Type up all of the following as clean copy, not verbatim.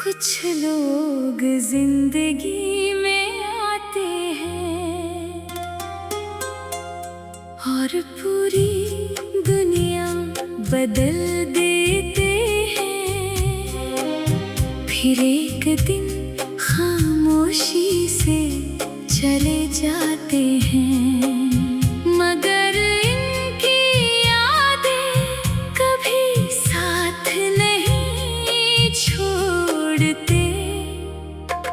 कुछ लोग जिंदगी में आते हैं और पूरी दुनिया बदल देते हैं, फिर एक दिन खामोशी से चले जाते हैं। मगर इनकी यादें कभी साथ नहीं छोड़ते।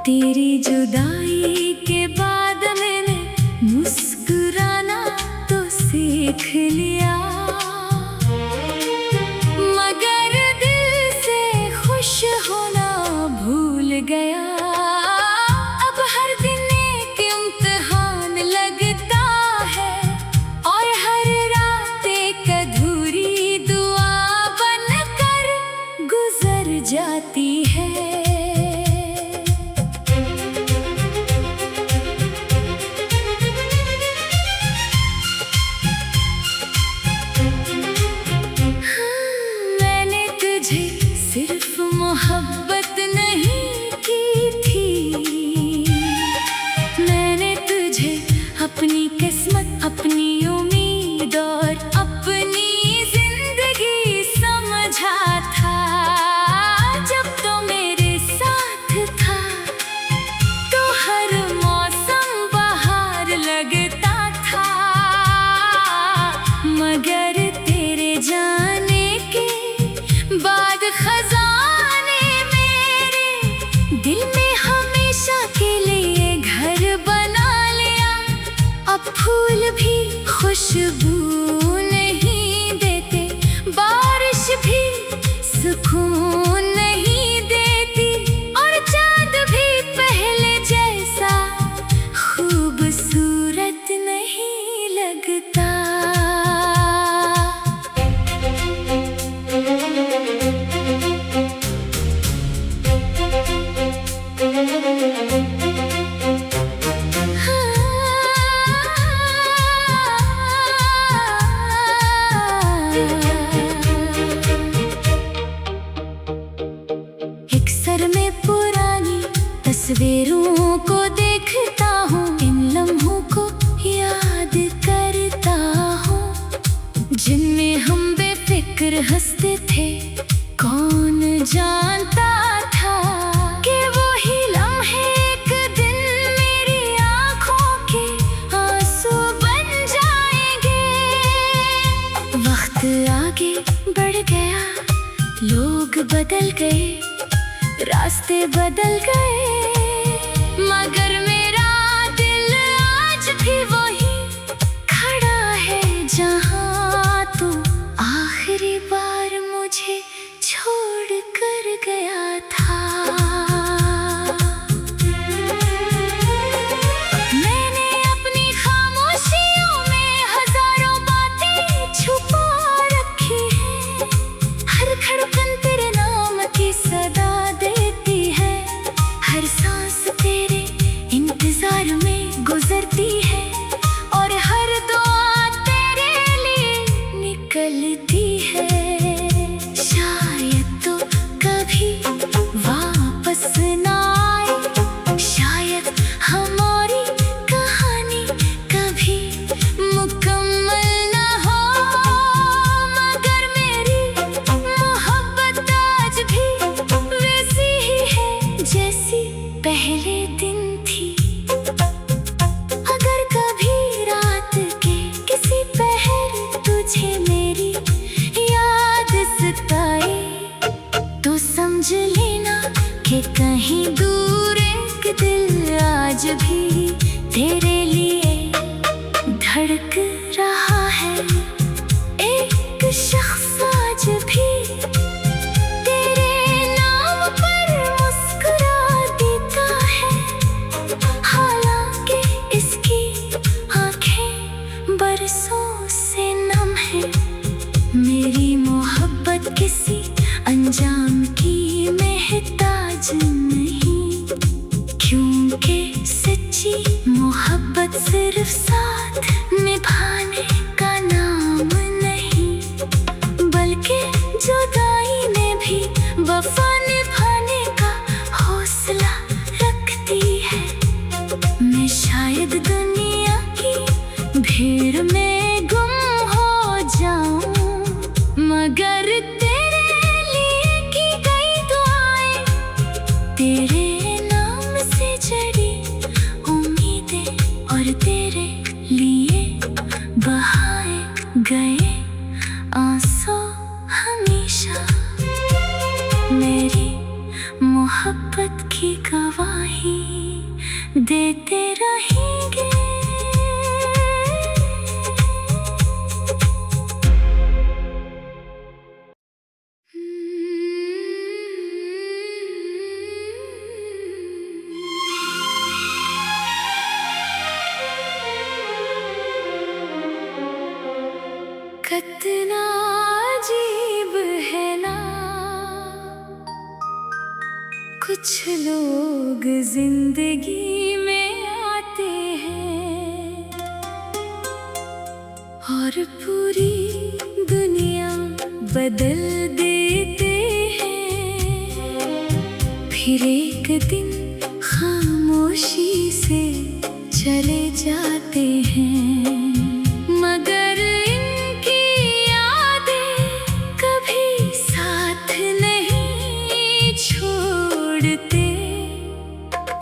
तेरी जुदाई के बाद मैंने मुस्कुराना तो सीख लिया, मगर दिल से खुश होना भूल गया। अब हर दिन एक इम्तिहान लगता है और हर रात एक अधूरी दुआ बनकर गुजर जाती है। सिर्फ मोहब्बत नहीं की थी, मैंने तुझे अपनी किस्मत, अपनी उम्मीद और अपनी जिंदगी समझा था। जब तो मेरे साथ था तो हर मौसम बहार लगता था, मगर तेरे जाने के बाद खजाने मेरे दिल में हमेशा के लिए घर बना लिया। अब फूल भी खुशबू नहीं देते, बारिश भी सुकून नहीं देती, और चाँद भी पहले जैसा खूबसूरत नहीं लगता। एक सर में पुरानी तस्वीरों को देखता हूँ, इन लम्हों को याद करता हूँ, जिनमें हम बेफिक्र हंसते थे। कौन जानता था कि वो ही लम्हे एक दिन मेरी आँखों के आंसू बन जाएंगे। वक्त आगे बढ़ गया, लोग बदल गए, रास्ते बदल गए, मगर मेरा दिल आज भी वही खड़ा है जहाँ तू आखिरी बार मुझे छोड़ कर गया था। मैंने अपनी खामोशियों में हजारों बातें छुपा रखी हैं, हर धड़कन तेरे नाम की सदा देती है, हर सांस तेरे इंतजार में गुजरती है, और हर दुआ तेरे लिए निकलती है। शायद तो कभी वापस ना आए, शायद हमारी कहानी कभी मुकम्मल ना हो, मगर मेरी मोहब्बत आज भी वैसी ही है जैसी पहले दिन थी। अगर कभी रात के किसी पहर तुझे मेरी याद सताए, तो समझ लेना कि कहीं दूर एक दिल आज भी तेरे लिए धड़क रहा है। एक शख्स आज भी तेरे नाम पर मुस्कुरा देता है, हालांकि इसकी आंखें बरसों से नम है। मेरी मोहब्बत किसी अंजाम की महताज नहीं, क्योंकि सच्ची मोहब्बत सिर्फ साथ निभाने का नाम नहीं, बल्कि जुदाई में भी वफा निभाने का मगर तेरे लिए की गई दुआएं, तेरे नाम से जड़ी उम्मीदें और तेरे लिए बहाए गए आंसू हमेशा मेरी मोहब्बत की गवाही देते रहेंगे। कितना अजीब है ना, कुछ लोग जिंदगी में आते हैं और पूरी दुनिया बदल देते हैं, फिर एक दिन खामोशी से चले जाते हैं। मगर इनकी यादें कभी साथ नहीं छोड़ते।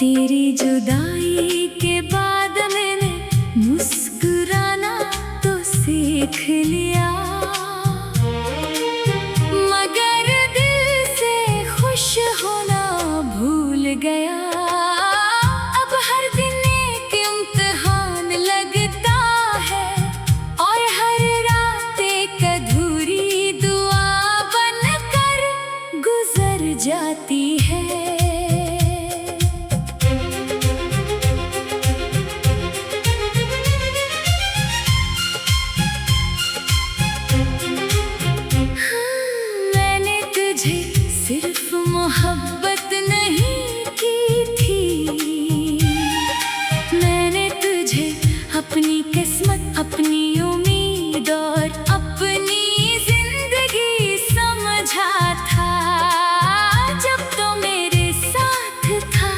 तेरी जुदाई के बाद मैंने मुस्कुराना तो सीख लिया, मगर दिल से खुश होना भूल गया। अब हर दिन एक इम्तिहान लगता है और हर रात एक अधूरी दुआ बनकर गुजर जाती है। मैंने तुझे सिर्फ मोहब्बत नहीं की थी, मैंने तुझे अपनी किस्मत, अपनी उम्मीद और अपनी जिंदगी समझा था। जब तो मेरे साथ था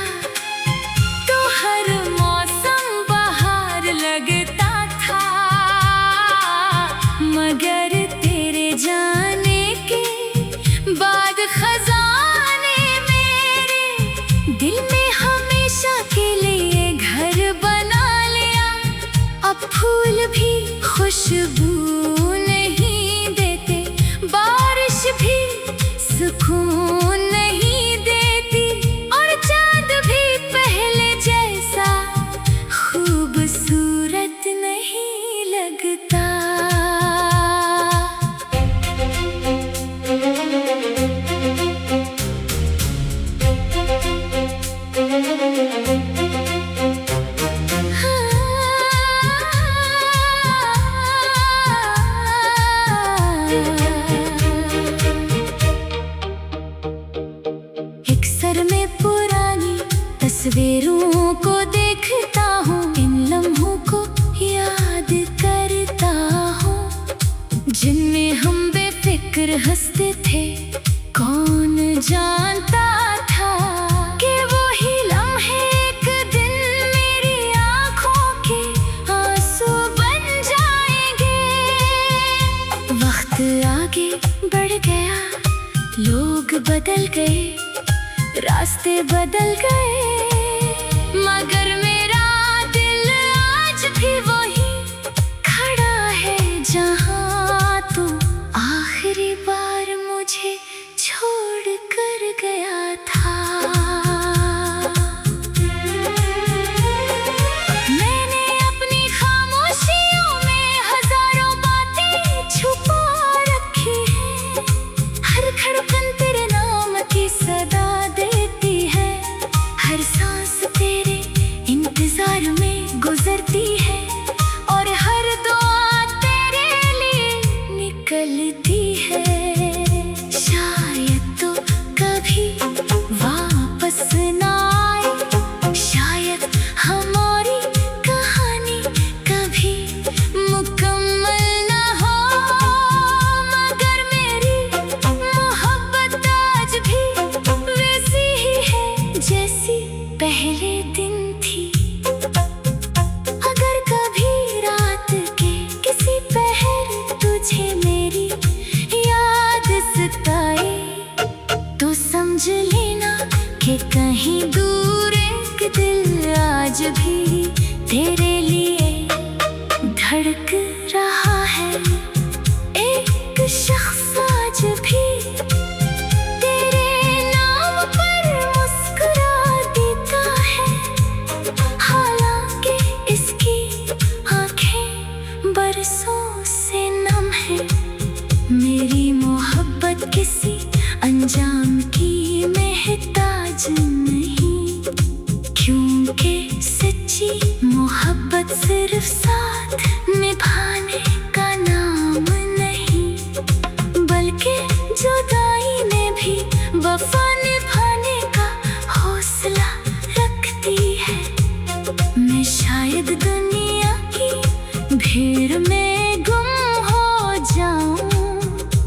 तो हर मौसम बहार लगता था, मगर तेरे जाने के बाद खजाने मेरे दिल में हमेशा के लिए घर बना लिया। अब फूल भी खुशबू नहीं देते, बारिश भी सुकून नहीं देती, और चाँद भी पहले जैसा खूबसूरत नहीं लगता। एक सर में पुरानी तस्वीरों को देखता हूँ, इन लम्हों को याद करता हूँ, जिनमें हम बेफिक्र हंसते थे। कौन जानता था कि वही लम्हे एक दिन मेरी आँखों के आंसू बन जाएंगे। वक्त आगे बढ़ गया, लोग बदल गए, रास्ते बदल गए, मगर मेरा दिल आज भी वही खड़ा है जहाँ तू आखिरी बार मुझे छोड़ कर गया था। मैंने अपनी खामोशियों में हजारों बातें छुपा रखी हैं, हर धड़कन तेरे नाम की सदा देती है, हर सांस तेरे इंतजार में गुजरती है, और हर दुआ तेरे लिए निकलती है। शायद तो कभी कहीं दूर एक दिल आज भी तेरे लिए धड़क रहा है। एक शख्स आज भी तेरे नाम पर मुस्कुरा देता है, हालांकि इसकी आंखें बरसों से नम है। मेरी मोहब्बत किसी अंजाम की महताज नहीं, क्योंकि सच्ची मोहब्बत सिर्फ साथ निभाने का नाम नहीं, बल्कि जुदाई में भी वफा निभाने का हौसला रखती है। मैं शायद दुनिया की भीड़ में गुम हो जाऊं,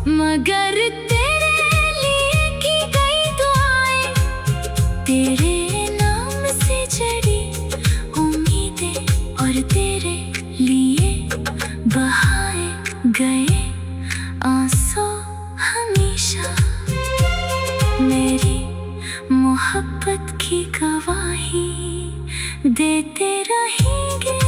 मगर तेरे लिए की गई दुआएं, तेरे नाम से जड़ी उम्मीदें और तेरे लिए बहाए गए आंसू हमेशा मेरी मोहब्बत की गवाही देते रहेंगे।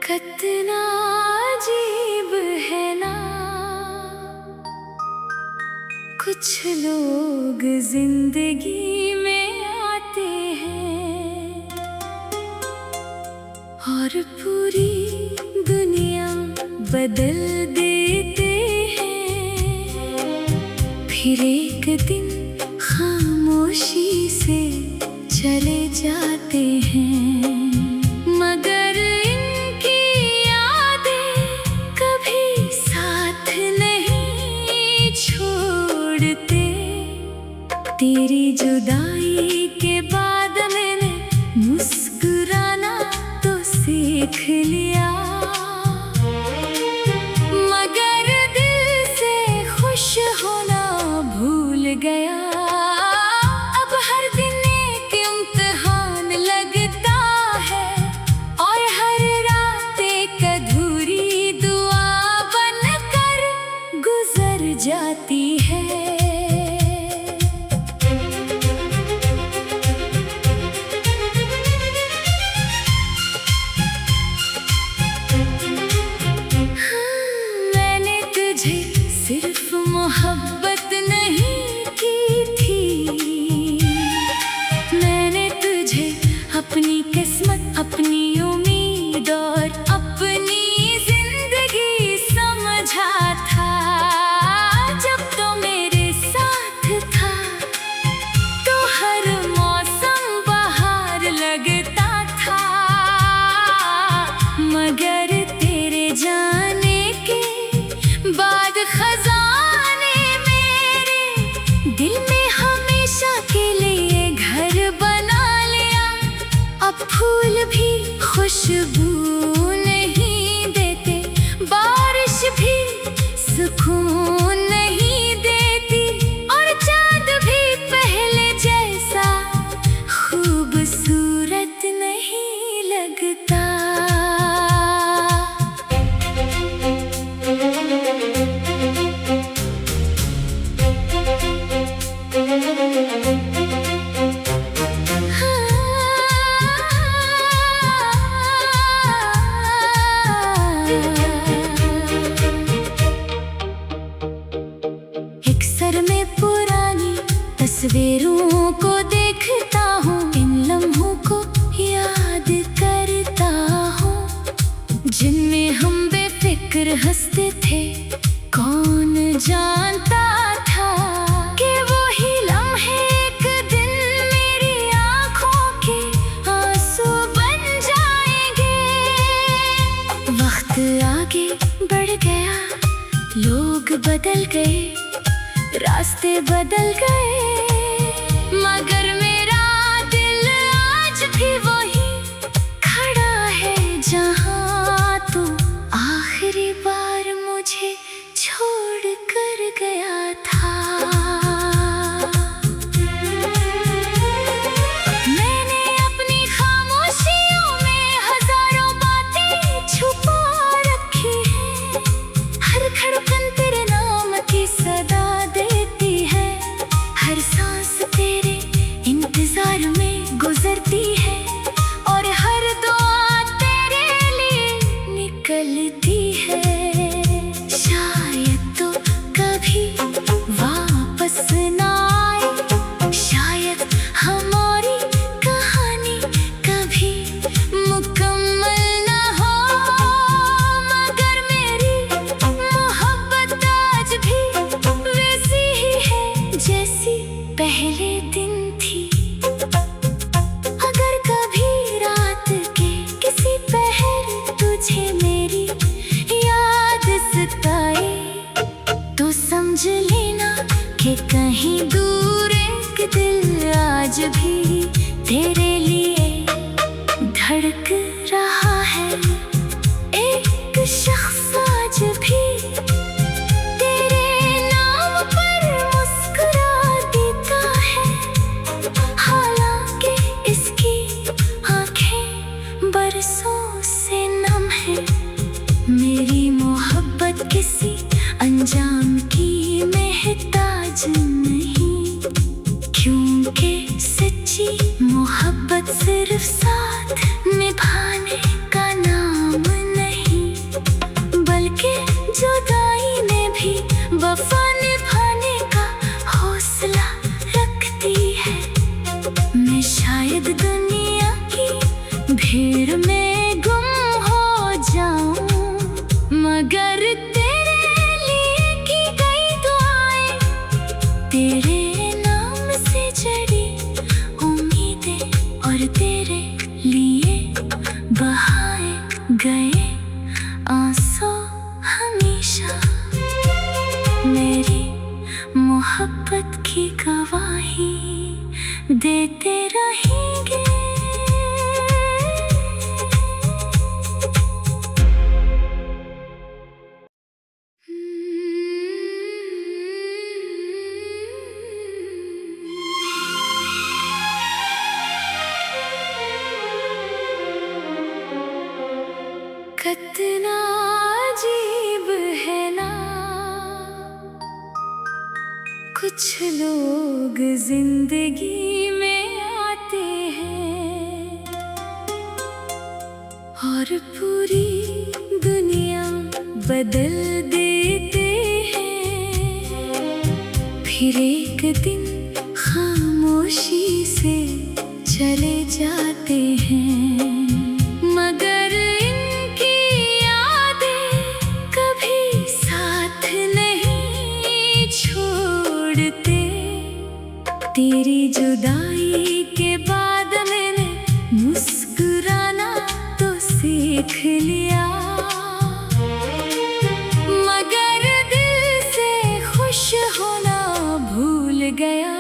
कितना अजीब है ना, कुछ लोग जिंदगी में आते हैं और पूरी दुनिया बदल देते हैं, फिर एक दिन खामोशी से चले जाते हैं, मगर इनकी यादें कभी साथ नहीं छोड़ते। तेरी जुदाई के बाद मैंने मुस्कुराना तो सीख लिया, मगर दिल से खुश होना भूल गया। अब हर दिन एक इम्तिहान लगता है और हर रात एक अधूरी दुआ बनकर गुजर जाती है। मैंने तुझे सिर्फ मोहब्बत नहीं की थी, मैंने तुझे अपनी किस्मत, अपनी उम्मीद और अपनी जिंदगी समझा था। जब तो मेरे साथ था तो हर मौसम बहार लगता था, मगर तेरे जाने के बाद खजाने मेरे दिल में हमेशा के लिए घर बना लिया। अब फूल भी खुशबू नहीं देते, बारिश भी सुकून नहीं देती, और चाँद भी पहले जैसा खूबसूरत नहीं लगता। एक सर में पुरानी तस्वीरों को देखता हूँ, इन लम्हों को याद करता हूँ, जिनमें हम बेफिक्र हंसते थे। कौन जानता था कि वही लम्हे एक दिन मेरी आँखों के आंसू बन जाएंगे। वक्त आगे बढ़ गया, लोग बदल गए, रास्ते बदल गए, मगर मेरा दिल आज भी वही खड़ा है जहाँ तू आखिरी बार मुझे छोड़ कर गया था। कहीं दूर एक दिल आज भी तेरे लिए धड़क रहा है। एक शख्स आज भी तेरे नाम पर मुस्कुरा देता है, हालांकि इसकी आंखें बरसों से नम है। मेरी मोहब्बत किसी अंजाम की महताज नहीं, क्योंकि सच्ची मोहब्बत सिर्फ साथ निभाने का नाम नहीं, बल्कि जुदाई में भी वफा निभाने का हौसला रखती है। मैं शायद दुनिया की भीड़ में गुम हो जाऊं, मगर तेरे लिए की गई दुआएं, तेरे नाम से जड़ी उम्मीदें और तेरे लिए बहाए गए आंसू हमेशा मेरी मोहब्बत की गवाही देते रहेंगे। कितना अजीब है ना, कुछ लोग जिंदगी में आते हैं और पूरी दुनिया बदल देते हैं, फिर एक दिन खामोशी से चले जाते हैं। मगर इनकी यादें कभी साथ नहीं छोड़ते। तेरी जुदाई के बाद मैंने मुस्कुराना तो सीख लिया, मगर दिल से खुश होना भूल गया।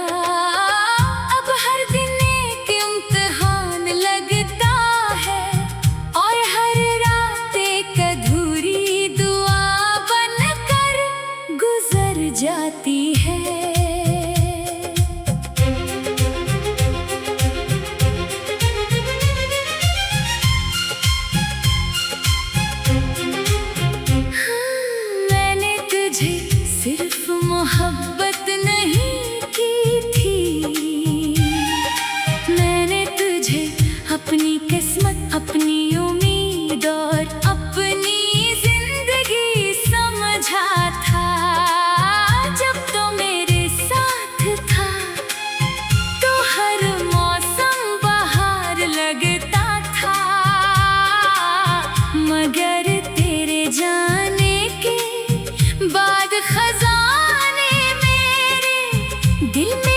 अब हर दिन एक इम्तिहान लगता है और हर रात एक अधूरी दुआ बनकर गुजर जाती है। मैंने तुझे सिर्फ मोहब्बत नहीं की थी, मैंने तुझे अपनी किस्मत, अपनी उम्मीद और अपनी जिंदगी समझा था। जब तो मेरे साथ था तो हर मौसम बहार लगता था, मगर तेरे जाने के बाद खजाने मेरे दिल में